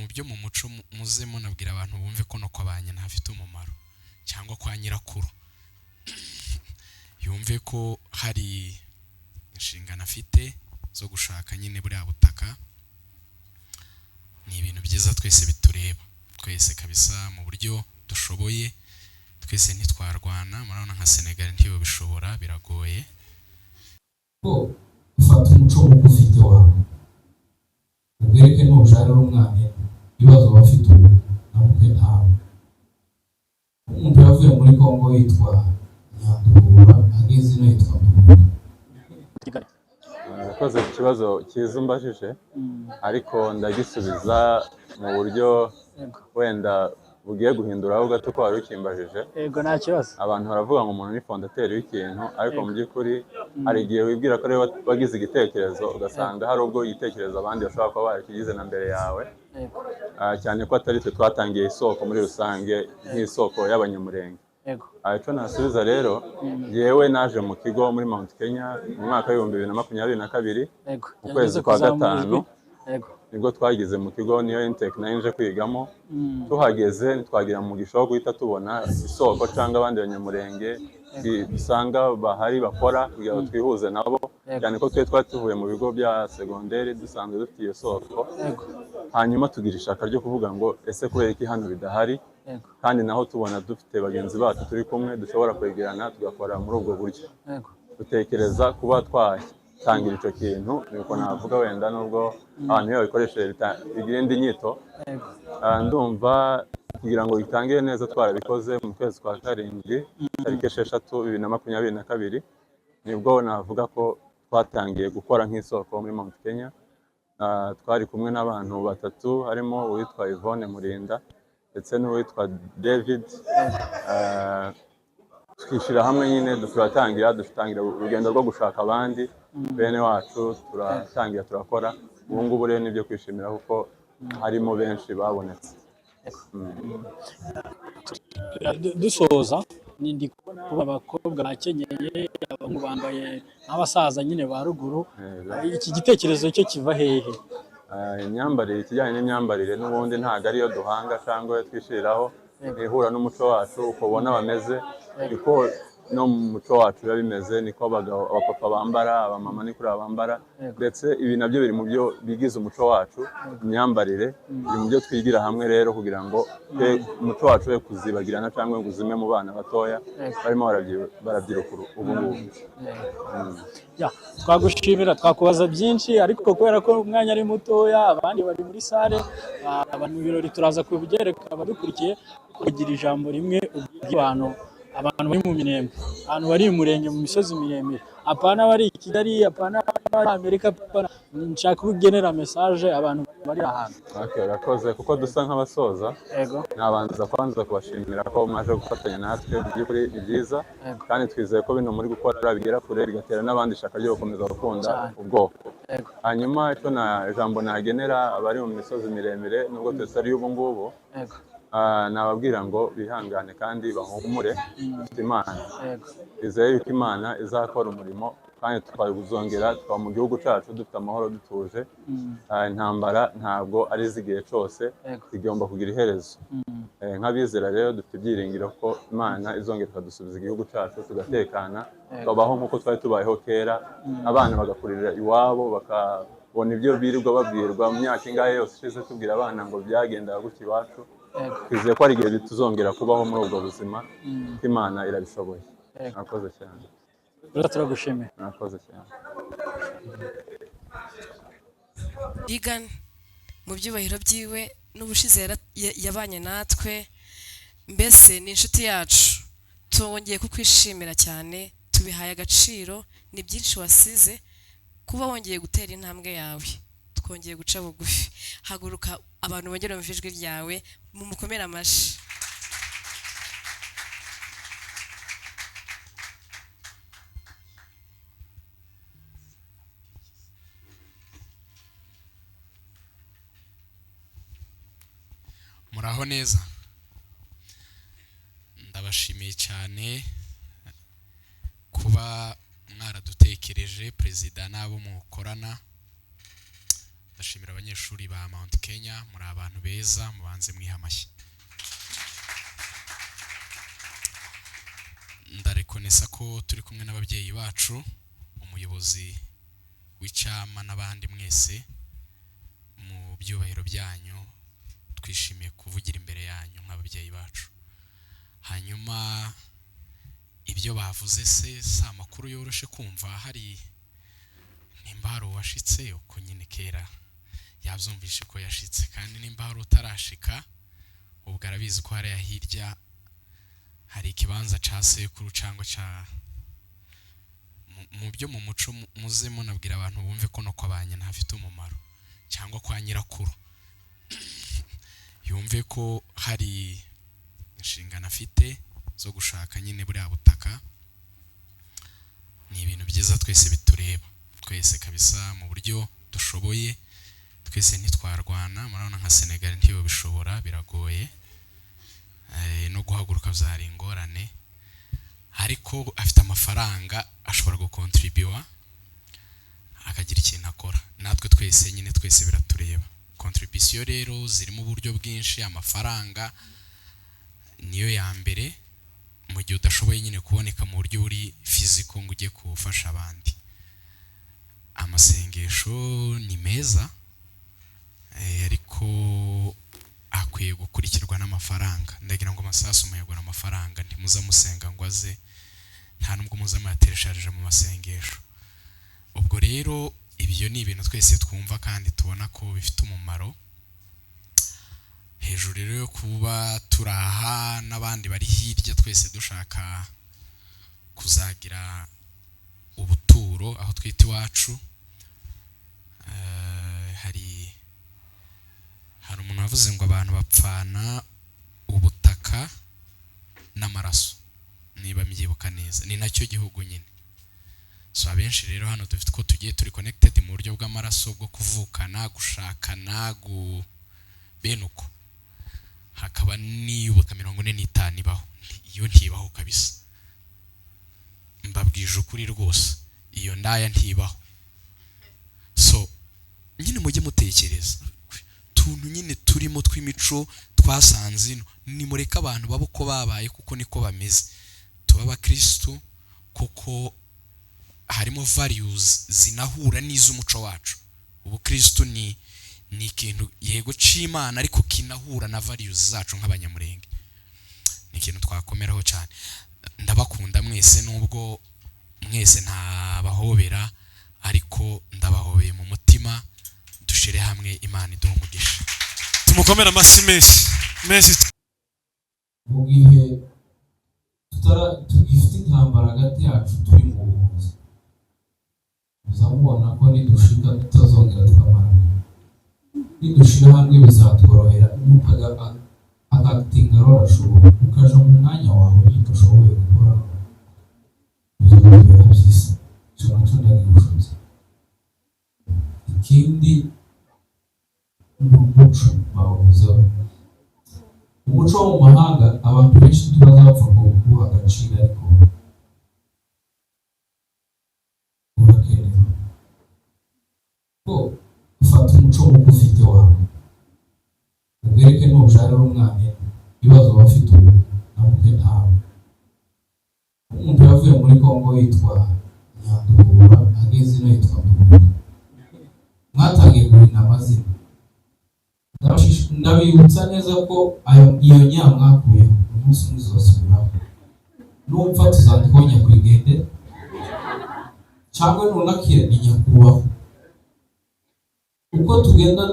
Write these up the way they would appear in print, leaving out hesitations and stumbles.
mu byo mu muco muzemo nabwira abantu bumve ko no kwabanye ntafite umumaro cyangwa kwa nyirakuru yumve ko hari inshingano afite zo gushaka nyine buriya butaka. Ni ibintu byiza twese bitureba twese kabisa mu buryo dushoboye, twese ntitwarwana. Murabona nka Senegal ntiyo bishobora, biragoye. Ufata umuco ufite wawe ubwereke n'ubushare umwana ibibazo bafite ubu namwe ntawe. Umuntu yavuye muri Kongo yitwa Nyandura ageze no yitwa Ndura. Nakoze ikibazo cyiza mbajije ariko ndagisubiza mu buryo wenda bugiye guhinduraho gato ko wari ukimbajije. Yego nta kibazo. Abantu baravuga ngo umuntu ni fondateri w'ikintu ariko mu by'ukuri hari igihe wibwira ko rero wagize igitekerezo ugasanga hari ubwo igitekerezo abandi bashobora kuba barakigize na mbere yawe, cyane ko atari twe twatangiye isoko muri rusange nk'isoko y'abanyamurenge. Icyo nasubiza rero, yewe naje mu kigo muri Mount Kenya mu mwaka w'ibihumbi 2022 mu kwezi kwa gatanu nibwo twagize mu kigo niyo intake nanje kwigamo. Tuhageze twagira mu gishobo guhita tubona isoko cyangwa abandi banyamurenge bisanga bahari bakora kugira ngo twihuze nabo, cyane ko twe twatuvuye mu bigo bya segonderi dusanzwe dufite iyo soko. Hanyuma tugira ishaka ryo kuvuga ngo ese kubera iki hano bidahari, kandi naho tubona dufite bagenzi bacu turi kumwe dushobora kwegerana tugakora muri ubwo buryo. Dutekereza kuba twatangira icyo kintu, niko navuga wenda nubwo abantu iyo babikoresheje bigira indi nyito. Ndumva kugira ngo bitangire neza twarabikoze mu kwezi kwa karindwi tariki 6, 2022 nibwo navuga ko twatangiye gukora nk'isoko muri Mount Kenya. Twari kumwe n'abantu batatu harimo uwitwa Yvonne Murinda ndetse n'uwitwa David. Twishyira hamwe nyine dutangira urugendo rwo gushaka abandi bene wacu, turatangira turakora. Ubu ngubu rero nibyo kwishimira kuko harimo benshi babonetse. Dusoza ndi kubona abakobwa bakenyeye, abantu bambaye nk'abasaza nyine ba ruguru. Iki gitekerezo cyo kiva hehe? Imyambarire, ikijyanye n'imyambarire n'ubundi ntabwo ariyo duhanga cyangwa twishyiriraho, ihura n'umuco wacu uko ubona bameze niko no mu muco wacu biba bimeze, niko abapapa bambara, abamama ni kuri bambara. Ndetse ibi nabyo biri mu byo bigize umuco wacu. Imyambarire biri mu byo twigira hamwe rero kugira ngo umuco wacu we kuzibagirana cyangwa ngo uzime mu bana batoya barimo barabyiruka ubu ngubu. Twagushimira, twakubaza byinshi ariko kubera ko umwanya ari mutoya, abandi bari muri sale, abantu mu birori turaza kubyereka abadukurikiye. Kugira ijambo rimwe abantu bari mu Minembwe, abantu bari mu Murenge mu misozi miremire, apana bari i Kigali, apana bari Amerika, nshaka kugenera message abantu bari ahantu. Urakoze kuko dusa nk'abasoza. Nabanza kwanza kubashimira ko mwaje gufatanya natwe, by'ukuri ni byiza kandi twizeye ko bino muri gukora bigera kure bigatera n'abandi ishaka ryo gukomeza gukunda ubwoko. Hanyuma icyo ijambo nagenera abari mu misozi miremire nubwo tutari ubu ngubu, nababwira ngo bihangane kandi bahumure, dufite Imana. Twizeye yuko Imana izakora umurimo kandi twazongera tukaba mu gihugu cyacu dufite amahoro dutuje. Intambara ntabwo ari iz'igihe cyose, zigomba kugira iherezo. Nk'abizera rero dufite ibyiringiro ko Imana izongera ikadusubiza igihugu cyacu tugatekana, tukabaho nk'uko twari tubayeho kera, abana bagakurira iwabo bakabona ibyo birirwa babwirwa mu myaka ingahe yose ishize tubwira abana ngo byagendaga gutya iwacu. Twizeye ko ari igihe tuzongera kubaho muri ubwo buzima, ko Imana irabishoboye. Murakoze cyane. Turagushimiye. Murakoze cyane. Regan mu byubahiro byiwe n'ubushize yabanye natwe, mbese ni inshuti yacu. Twongeye kukwishimira cyane, tubihaye agaciro, ni byinshi wasize kuba wongeye gutera intambwe yawe. Twongeye guca bugufi, haguruka abantu bongera mu ijwi ryawe, mumukomera amashi. Muraho neza, ndabashimiye cyane kuba mwaradutekereje, perezida n'abo mukorana. ndashimira abanyeshuri ba Mount Kenya, muri abantu beza, mubanze mwiha amashyi. Ndarekonesa ko turi kumwe n'ababyeyi bacu, umuyobozi w'icyama n'abandi mwese mu byubahiro byanyu, twishimiye kuvugira imbere yanyu nk'ababyeyi bacu. Hanyuma ibyo bavuze se si amakuru yoroshe kumva, hari nimba hari uwashitse uko nyine kera yabyumvishe ko yashitse, kandi nimba hari utarashika ubwo arabizi ko hariya hirya hari ikibanza ca sekuru cyangwa ca mu byo mu muco muze munabwira abantu bumve ko no kwabanye ntafite umumaro, cyangwa kwa nyirakuru yumve ko hari inshingano afite zo gushaka nyine buriya butaka. Ni ibintu byiza twese bitureba, twese kabisa mu buryo dushoboye, twese ntitwarwana. Murabona nka Senegal ntiyo bishobora, biragoye, no guhaguruka byari ingorane, ariko afite amafaranga ashobora gukontribuwa akagira ikintu akora. Natwe twese nyine twese biratureba. Contribution rero zirimo uburyo bwinshi, amafaranga niyo ya mbere mu gihe udashoboye nyine kuboneka mu buryo buri physical ngo ujye kufasha abandi. Amasengesho ni meza, ariko akwiye gukurikirwa n'amafaranga. Ndagira ngo amasasu muyagura amafaranga, ntimuza musenga ngo aze, nta nubwo muza muyateresharije mu masengesho. Ubwo rero ibyo ni ibintu twese twumva kandi tubona ko bifite umumaro. Hejuru rero yo kuba turaha n'abandi bari hirya, twese dushaka kuzagira ubuturo aho twita iwacu. Hari umuntu wavuze ngo abantu bapfana ubutaka n'amaraso, niba mbyibuka neza, ni nacyo gihugu nyine. So abenshi rero hano dufite ko tugiye turi connected mu buryo bw'amaraso bwo kuvukana, gushakana, benuko. Hakaba n'iyubaka 45 ibaho, iyo ntibaho kabisa, mbabwije ukuri rwose, iyo ndaya ntibaho. So nyine mujye mutekereza tuntu nyine turimo tw'imico twasanze ino, nimureka abantu babo ko babaye kuko niko bameze. Tuba abakristo kuko harimo values zinahura n'iz'umuco wacu. Ubukristo ni ikintu yego c'Imana, ariko kinahura na values zacu nk'abanyamurenge. Ni ikintu twakomeraho cyane. Ndabakunda mwese, nubwo mwese ntabahobera, ariko ndabahobeye mu mutima. Dushire hamwe, Imana iduhe umugisha. Tumukomera amasi menshi. Mu gihe tugifite intambara hagati yacu turi mu buhunzi, uzamubona ko nidushika tutazongera tukamarana. Nidushira hamwe bizatworohera, akagitinga rero ashoboye ukaja mu mwanya wawe nyine ushoboye gukora bizobera byiza. Cyo nacyo ndagushoza. Ikindi umuco bawuzeho, umuco wo mu mahanga abantu benshi tubazapfa ngo guha agaciro, ariko urakenewe ko ufata umuco ufite wawe ubwereke n'ubujare w'umwana ibibazo bafite ubu namuke ntawe. Umuntu yavuye muri Kongo yitwa Nyanduhura, ageze ino yitwa Nduhura. Mwatangiye guhina amazina, ndabibutsa neza ko iyo nyamwakuyeho umunsi muzosubiraho. Numva tuzandikaho nyakwigendera cyangwa nunakira ni nyakubahwa. Uko tugenda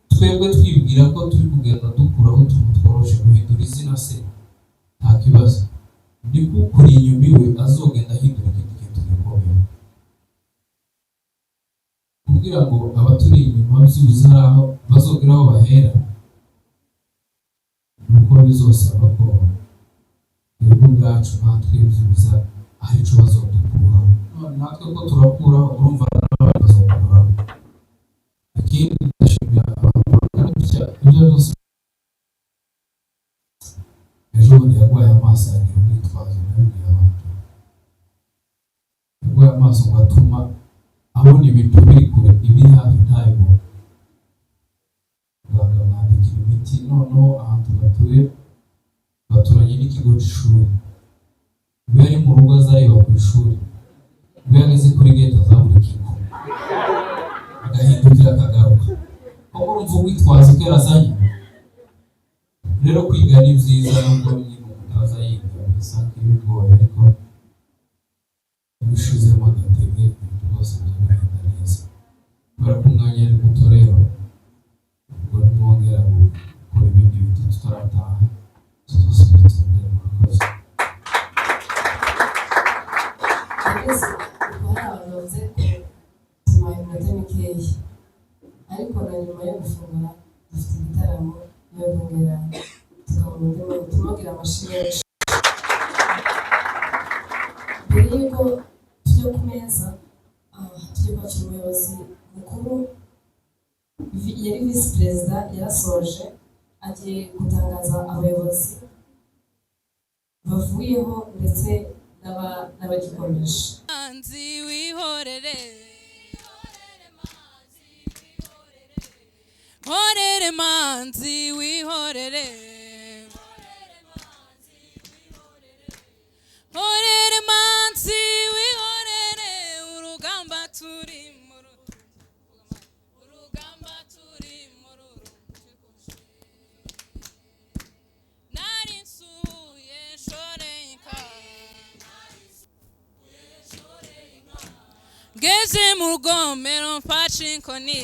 twebwe twibwira ko turi kugenda dukuraho utuntu tworoshe, guhindura izina se nta kibazo, ni kuri inyuma iwe azogenda ahindura ikindi kintu gikomeye, kugira ngo abaturi inyuma byibuze aho bazogera aho bahera. Nuko bizosaba ko twebwe ubwacu natwe byibuze aho ico bazodukuraho, natwe ko turakuraho urumva n'abandi bazokuraho. Ikindi ndashimira abantu ibyo byose. Ejo bundi yarwaye amaso yagira ubwitwazo, nabibwiye abantu yarwaye amaso ngo atuma abona ibintu biri kure, ibiri hafi ntabibona. bakamwandikira imiti. Noneho ahantu batuye baturanye n'ikigo cy'ishuri, ubwo yari mu rugo azareba ku ishuri, ubwo yageze kuri gate azabura ikigo agahindukira akagaruka, kuko urumva witwaza ko yarazanye. Rero kwiga ni byiza, nubwo nyine utaza yiga bisa nk'ibigoye, ariko ubishizemo agatege ibintu byose bizagenda neza. Kubera ko umwanya ari muto rero, ubwo nimwongera gukora ibindi bintu tutarataha tuzosubira tugere mu rukozi. Twese hari abantu bavuze ko tumaye iminota mikeya, ariko na nyuma yo gufungura dufite igitaramo yo kongera tukabona undi muntu tumubwira amashimwe menshi. Mbere y'uko tujya ku meza tujya kwakira umuyobozi mukuru, yari visi perezida yarasoje, agiye gutangaza abayobozi bavuyeho ndetse n'abagikomeje. Manzi wihorere, horere manzi wihorere, horere manzi wihorere, urugamba turi mu nari nsuye nshoreka, ngeze mu rugomero mfashe inkoni,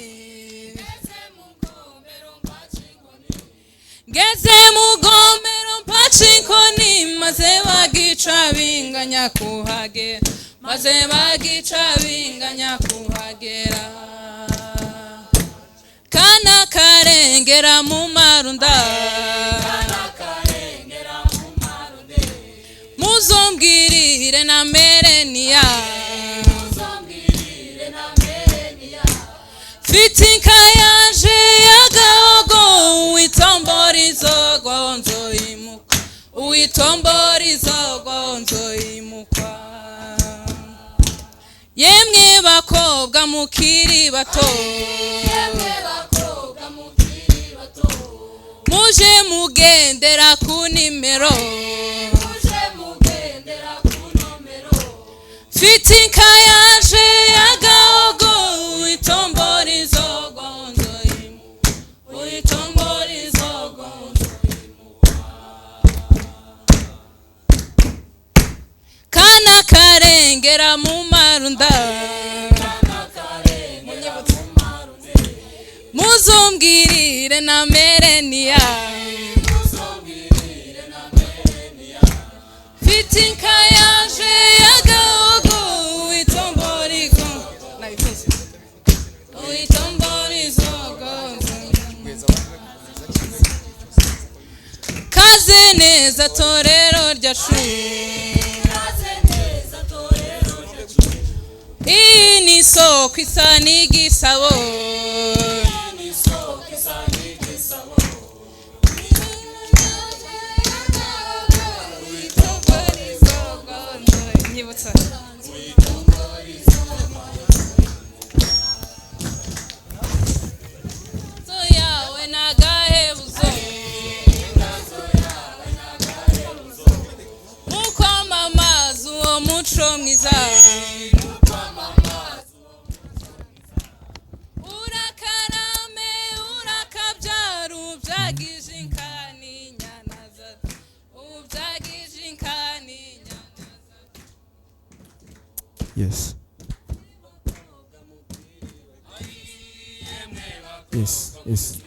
ngeze mu rugomero mfashe inkoni, maze bagica binganya kuhagera, maze bagica binganya kuhagera. Kana karengera mu marunda, muzombwirire na Merenia, fitinka yaje yagahogo, uwitomborizo nzoyimuka, uwitomborizo nzoyimuka. Yemwe bakobwa mukiri bato, muje mugendera ku nimero, fitinka yaje yagahogo, uwitomborizo nzoyimuka, uwitomborizo nzoyimuka. Kana karengera mu marunda, muzombwirire na Merenia, fitinka yaje yagahogo, uwitomborizo kaze neza torero ryacu, iyi ni isoko isa n'igisabo, nyibutsa so yawe nagahebuzo, mukwamamaza uwo muco mwiza, urakarame urakabyara, ubyagije inkani nyanaza, ubyagije inkani nyanaza. Yes. Yes.